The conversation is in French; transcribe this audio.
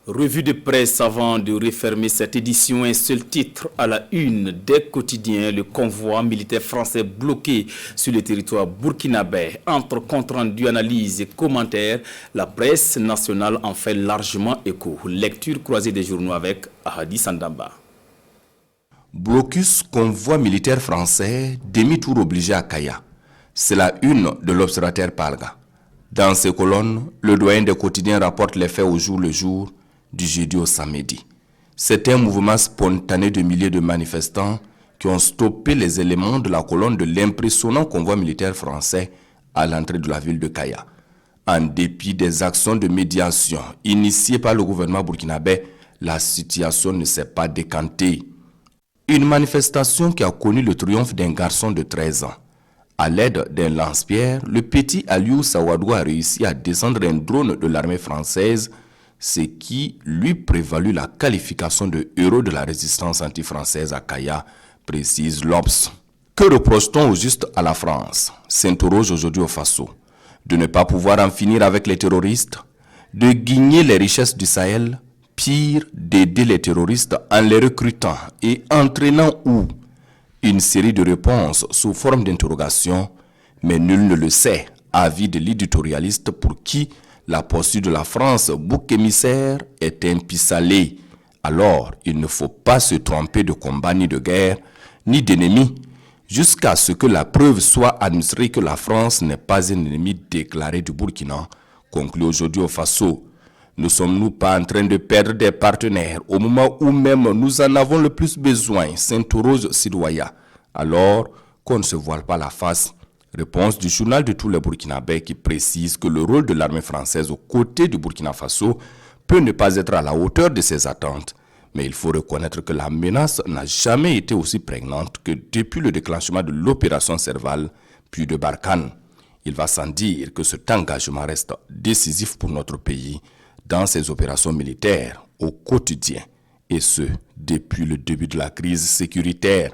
Revue de presse avant de refermer cette édition, un seul titre à la une des quotidiens, le convoi militaire français bloqué sur le territoire burkinabé. Entre compte rendu, analyse et commentaires, la presse nationale en fait largement écho. Lecture croisée des journaux avec Ahadi Sandamba. Blocus convoi militaire français, demi-tour obligé à Kaya. C'est la une de l'Observateur Palga. Dans ces colonnes, le doyen des quotidiens rapporte les faits au jour le jour, du jeudi au samedi. C'est un mouvement spontané de milliers de manifestants qui ont stoppé les éléments de la colonne de l'impressionnant convoi militaire français à l'entrée de la ville de Kaya. En dépit des actions de médiation initiées par le gouvernement burkinabé, la situation ne s'est pas décantée. Une manifestation qui a connu le triomphe d'un garçon de 13 ans. À l'aide d'un lance-pierre, le petit Aliou Sawadou a réussi à descendre un drone de l'armée française, ce qui lui prévalut la qualification de héros de la résistance anti-française à Kaya, précise l'Obs. Que reproche-t-on au juste à la France, s'interroge aujourd'hui au Faso. De ne pas pouvoir en finir avec les terroristes, de gagner les richesses du Sahel, pire, d'aider les terroristes en les recrutant et entraînant où? Une série de réponses sous forme d'interrogation, mais nul ne le sait, avis de l'éditorialiste pour qui la posture de la France, bouc émissaire, est un pis-aller. Alors, il ne faut pas se tromper de combat ni de guerre, ni d'ennemi, jusqu'à ce que la preuve soit administrée que la France n'est pas un ennemi déclaré du Burkina, conclut aujourd'hui au Faso. Ne sommes-nous pas en train de perdre des partenaires au moment où même nous en avons le plus besoin, s'interroge Sidouaya. Alors qu'on ne se voile pas la face. Réponse du journal de tous les Burkinabés qui précise que le rôle de l'armée française aux côtés du Burkina Faso peut ne pas être à la hauteur de ses attentes. Mais il faut reconnaître que la menace n'a jamais été aussi prégnante que depuis le déclenchement de l'opération Serval, puis de Barkhane. Il va sans dire que cet engagement reste décisif pour notre pays dans ses opérations militaires au quotidien, et ce, depuis le début de la crise sécuritaire.